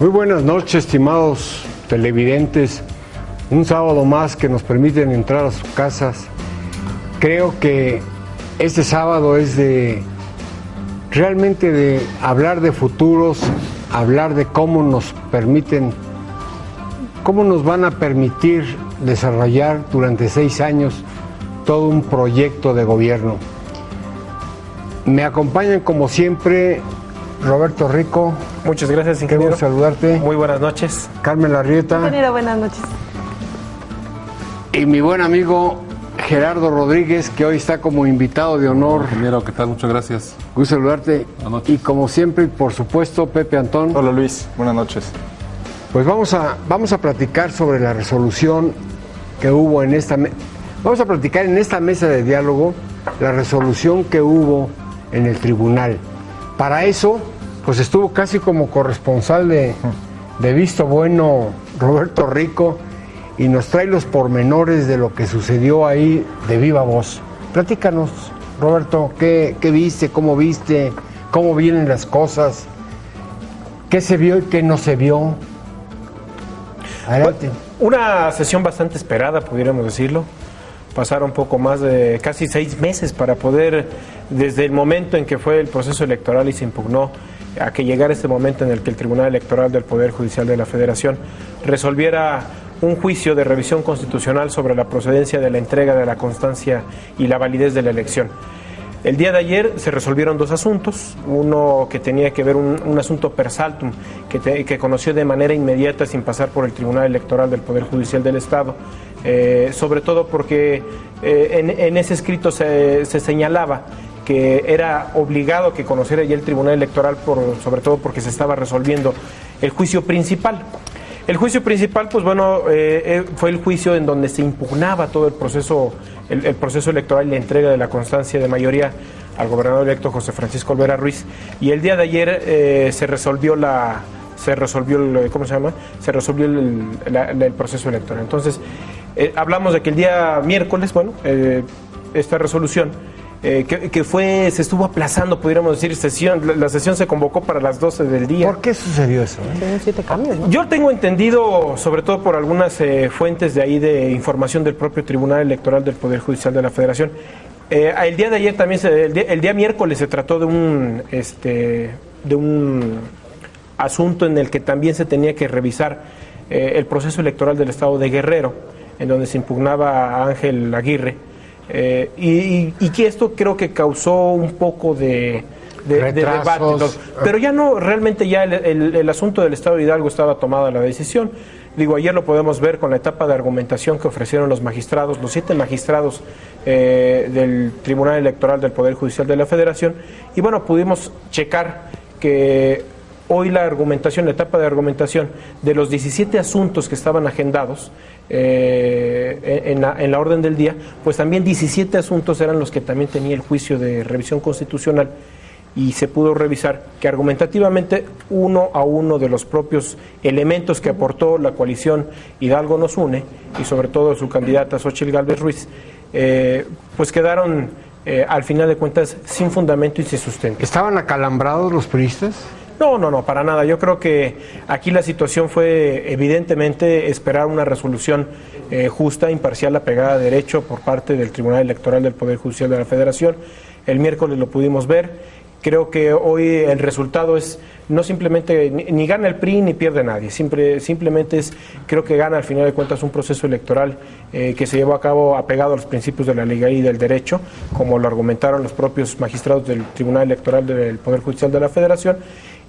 Muy buenas noches, estimados televidentes. Un sábado más que nos permiten entrar a sus casas. Creo que este sábado es realmente de hablar de futuros, hablar de cómo nos van a permitir desarrollar durante 6 años todo un proyecto de gobierno. Me acompañan como siempre Roberto Rico. Muchas gracias, ingeniero. Quiero saludarte. Muy buenas noches. Carmen Larrieta. Ingeniero, buenas noches. Y mi buen amigo Gerardo Rodríguez, que hoy está como invitado de honor. Ingeniero, ¿qué tal? Muchas gracias. Gusto saludarte. Buenas noches. Y como siempre, por supuesto, Pepe Antón. Hola Luis, buenas noches. Pues vamos a platicar sobre la resolución que hubo en esta... Vamos a platicar en esta mesa de diálogo la resolución que hubo en el tribunal. Para eso, pues estuvo casi como corresponsal de Visto Bueno Roberto Rico y nos trae los pormenores de lo que sucedió ahí de viva voz. Platícanos, Roberto, ¿qué viste, cómo vienen las cosas, qué se vio y qué no se vio? Adelante. Una sesión bastante esperada, pudiéramos decirlo. Pasaron poco más de casi 6 meses para poder, desde el momento en que fue el proceso electoral y se impugnó, a que llegara este momento en el que el Tribunal Electoral del Poder Judicial de la Federación resolviera un juicio de revisión constitucional sobre la procedencia de la entrega de la constancia y la validez de la elección. El día de ayer se resolvieron 2 asuntos, uno que tenía que ver un asunto per saltum, que conoció de manera inmediata sin pasar por el Tribunal Electoral del Poder Judicial del Estado, sobre todo porque en ese escrito se señalaba que era obligado que conociera ya el Tribunal Electoral, sobre todo porque se estaba resolviendo el juicio principal. El juicio principal, pues bueno, fue el juicio en donde se impugnaba todo el proceso electoral y la entrega de la constancia de mayoría al gobernador electo José Francisco Olvera Ruiz. Y el día de ayer se resolvió el proceso electoral. Entonces, hablamos de que el día miércoles, esta resolución se estuvo aplazando, pudiéramos decir, la sesión se convocó para las 12 del día. ¿Por qué sucedió eso? Tienen 7 cambios, ¿no? Yo tengo entendido, sobre todo por algunas fuentes de ahí de información del propio Tribunal Electoral del Poder Judicial de la Federación, el día de ayer también, el día miércoles se trató de un asunto en el que también se tenía que revisar el proceso electoral del estado de Guerrero, en donde se impugnaba a Ángel Aguirre. Y que esto creo que causó un poco de debate, pero ya no, realmente ya el asunto del Estado de Hidalgo estaba tomada la decisión. Digo, ayer lo podemos ver con la etapa de argumentación que ofrecieron los 7 magistrados del Tribunal Electoral del Poder Judicial de la Federación, y bueno, pudimos checar que hoy la etapa de argumentación de los 17 asuntos que estaban agendados en la orden del día, pues también 17 asuntos eran los que también tenía el juicio de revisión constitucional, y se pudo revisar que argumentativamente uno a uno de los propios elementos que aportó la coalición Hidalgo Nos Une, y sobre todo su candidata Xóchitl Gálvez Ruiz, pues quedaron al final de cuentas sin fundamento y sin sustento. ¿Estaban acalambrados los priistas? No, para nada. Yo creo que aquí la situación fue evidentemente esperar una resolución justa, imparcial, apegada a derecho por parte del Tribunal Electoral del Poder Judicial de la Federación. El miércoles lo pudimos ver. Creo que hoy el resultado es no simplemente, ni gana el PRI ni pierde nadie, simplemente creo que gana al final de cuentas un proceso electoral que se llevó a cabo apegado a los principios de la legalidad y del derecho, como lo argumentaron los propios magistrados del Tribunal Electoral del Poder Judicial de la Federación.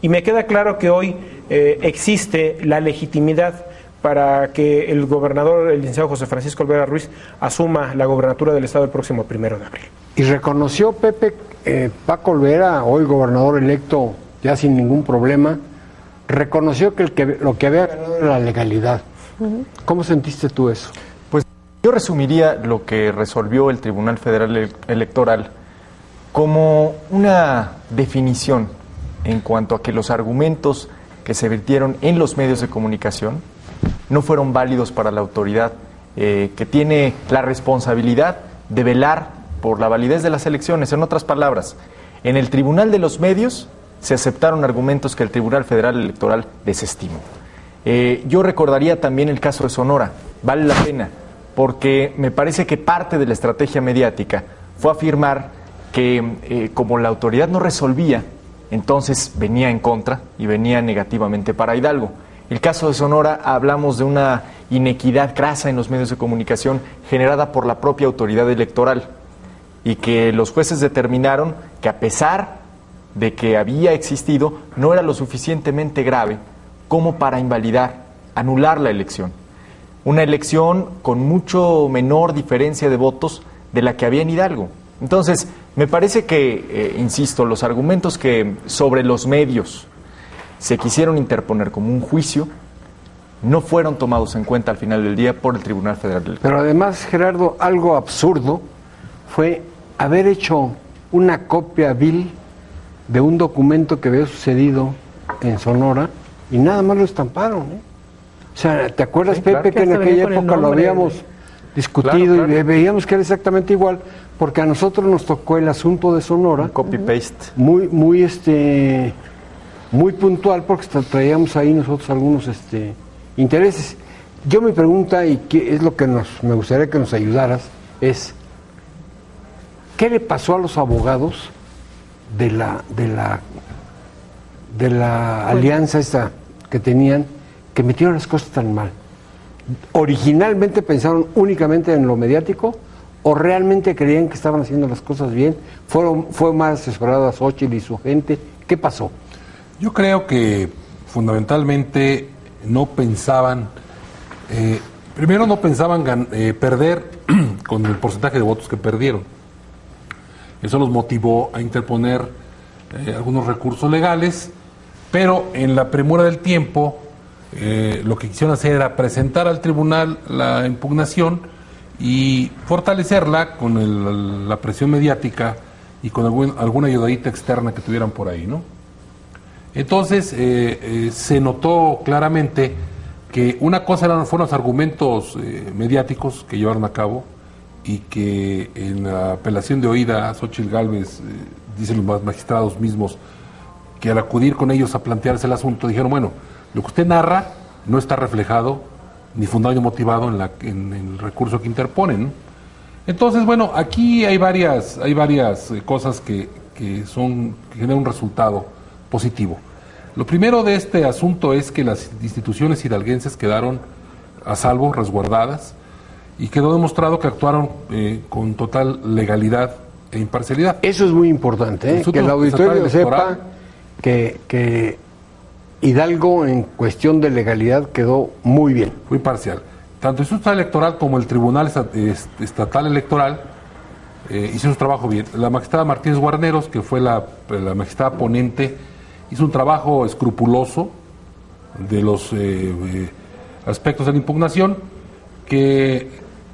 Y me queda claro que hoy existe la legitimidad para que el gobernador, el licenciado José Francisco Olvera Ruiz, asuma la gobernatura del Estado el próximo 1 de abril. Y reconoció Pepe, Paco Olvera, hoy gobernador electo ya sin ningún problema, reconoció que lo que había ganado era la legalidad. ¿Cómo sentiste tú eso? Pues yo resumiría lo que resolvió el Tribunal Federal Electoral como una definición en cuanto a que los argumentos que se vertieron en los medios de comunicación no fueron válidos para la autoridad que tiene la responsabilidad de velar por la validez de las elecciones. En otras palabras, en el Tribunal de los Medios se aceptaron argumentos que el Tribunal Federal Electoral desestimó. Yo recordaría también el caso de Sonora. Vale la pena, porque me parece que parte de la estrategia mediática fue afirmar que como la autoridad no resolvía, entonces venía en contra y venía negativamente para Hidalgo. El caso de Sonora, hablamos de una inequidad crasa en los medios de comunicación generada por la propia autoridad electoral y que los jueces determinaron que a pesar de que había existido, no era lo suficientemente grave como para invalidar, anular la elección. Una elección con mucho menor diferencia de votos de la que había en Hidalgo. Entonces, me parece que, insisto, los argumentos que sobre los medios se quisieron interponer como un juicio no fueron tomados en cuenta al final del día por el Tribunal Federal Electoral. Pero además, Gerardo, algo absurdo fue haber hecho una copia vil de un documento que había sucedido en Sonora y nada más lo estamparon, ¿eh? O sea, ¿te acuerdas, Sí, Pepe, claro. que en aquella época lo habíamos discutido Claro. y veíamos que era exactamente igual? Porque a nosotros nos tocó el asunto de Sonora, Copy-paste. muy puntual, porque traíamos ahí nosotros algunos intereses. Yo mi pregunta, y que es lo que me gustaría que nos ayudaras, es ¿qué le pasó a los abogados de la alianza esta que tenían, que metieron las cosas tan mal? ¿Originalmente pensaron únicamente en lo mediático o realmente creían que estaban haciendo las cosas bien? ¿Fue más asesorado a Xóchitl y su gente? ¿Qué pasó? Yo creo que fundamentalmente no pensaban, primero no pensaban perder con el porcentaje de votos que perdieron. Eso los motivó a interponer algunos recursos legales, pero en la premura del tiempo lo que quisieron hacer era presentar al tribunal la impugnación y fortalecerla con la presión mediática y con alguna ayudadita externa que tuvieran por ahí, ¿no? Entonces se notó claramente que una cosa fueron los argumentos mediáticos que llevaron a cabo y que en la apelación de oída a Xóchitl Gálvez, dicen los magistrados mismos, que al acudir con ellos a plantearse el asunto, dijeron, bueno, lo que usted narra no está reflejado ni fundado ni motivado en el recurso que interponen, ¿no? Entonces, bueno, aquí hay varias cosas que generan un resultado positivo. Lo primero de este asunto es que las instituciones hidalguenses quedaron a salvo, resguardadas, y quedó demostrado que actuaron con total legalidad e imparcialidad. Eso es muy importante, que el auditorio sepa que Hidalgo en cuestión de legalidad quedó muy bien. Fue imparcial. Tanto el Instituto Electoral como el Tribunal Estatal Electoral hicieron su trabajo bien. La magistrada Martínez Guarneros, que fue la magistrada ponente, hizo un trabajo escrupuloso de los aspectos de la impugnación que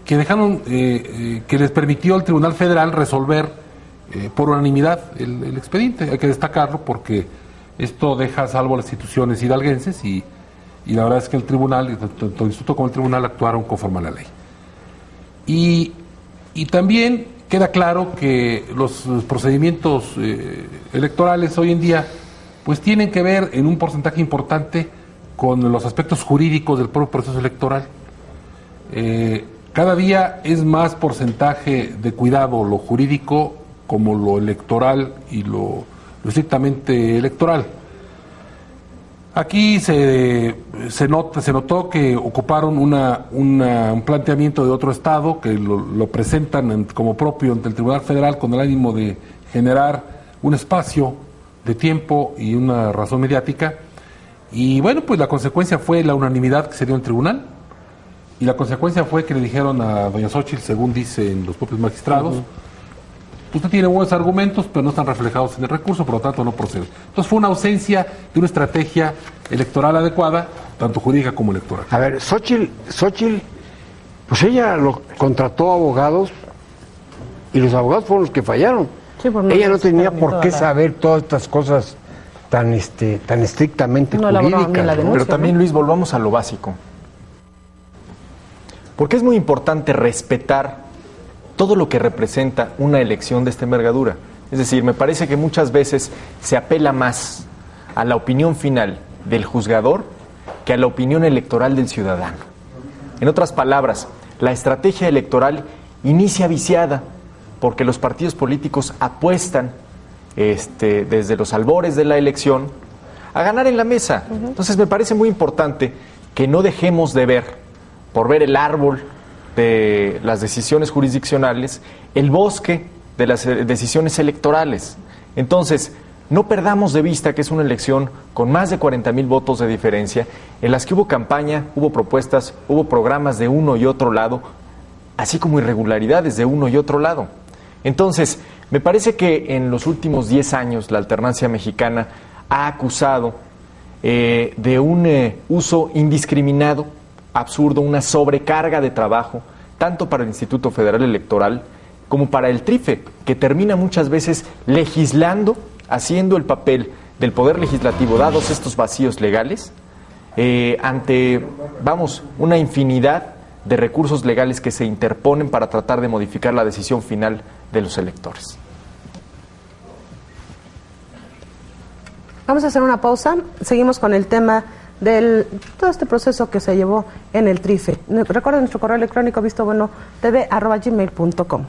dejaron, que les permitió al Tribunal Federal resolver por unanimidad el expediente. Hay que destacarlo porque esto deja a salvo a las instituciones hidalguenses y la verdad es que el tribunal, tanto el instituto como el tribunal, actuaron conforme a la ley. Y también queda claro que los procedimientos electorales hoy en día pues tienen que ver en un porcentaje importante con los aspectos jurídicos del propio proceso electoral. Cada día es más porcentaje de cuidado lo jurídico como lo electoral y lo estrictamente electoral. Aquí se notó que ocuparon un planteamiento de otro estado que lo presentan como propio ante el Tribunal Federal con el ánimo de generar un espacio de tiempo y una razón mediática. Y bueno, pues la consecuencia fue la unanimidad que se dio en el tribunal. Y la consecuencia fue que le dijeron a doña Xóchitl, según dicen los propios magistrados, usted tiene buenos argumentos, pero no están reflejados en el recurso, por lo tanto no procede. Entonces fue una ausencia de una estrategia electoral adecuada, tanto jurídica como electoral. A ver, Xóchitl, pues ella contrató abogados y los abogados fueron los que fallaron. Sí, Ella no tenía por qué saber todas estas cosas tan estrictamente No elaboraron jurídicas. bien la ¿no? denuncia. Pero también, Luis, volvamos a lo básico. Porque es muy importante respetar todo lo que representa una elección de esta envergadura. Es decir, me parece que muchas veces se apela más a la opinión final del juzgador que a la opinión electoral del ciudadano. En otras palabras, la estrategia electoral inicia viciada porque los partidos políticos apuestan desde los albores de la elección a ganar en la mesa. Entonces me parece muy importante que no dejemos de ver, por ver el árbol de las decisiones jurisdiccionales, el bosque de las decisiones electorales. Entonces, no perdamos de vista que es una elección con más de 40,000 votos de diferencia, en las que hubo campaña, hubo propuestas, hubo programas de uno y otro lado, así como irregularidades de uno y otro lado. Entonces, me parece que en los últimos 10 años la alternancia mexicana ha acusado de un uso indiscriminado, absurdo, una sobrecarga de trabajo, tanto para el Instituto Federal Electoral como para el TRIFE, que termina muchas veces legislando, haciendo el papel del Poder Legislativo, dados estos vacíos legales, ante, una infinidad de recursos legales que se interponen para tratar de modificar la decisión final de los electores. Vamos a hacer una pausa. Seguimos con el tema de todo este proceso que se llevó en el TRIFE. Recuerden nuestro correo electrónico vistobuenotv@gmail.com.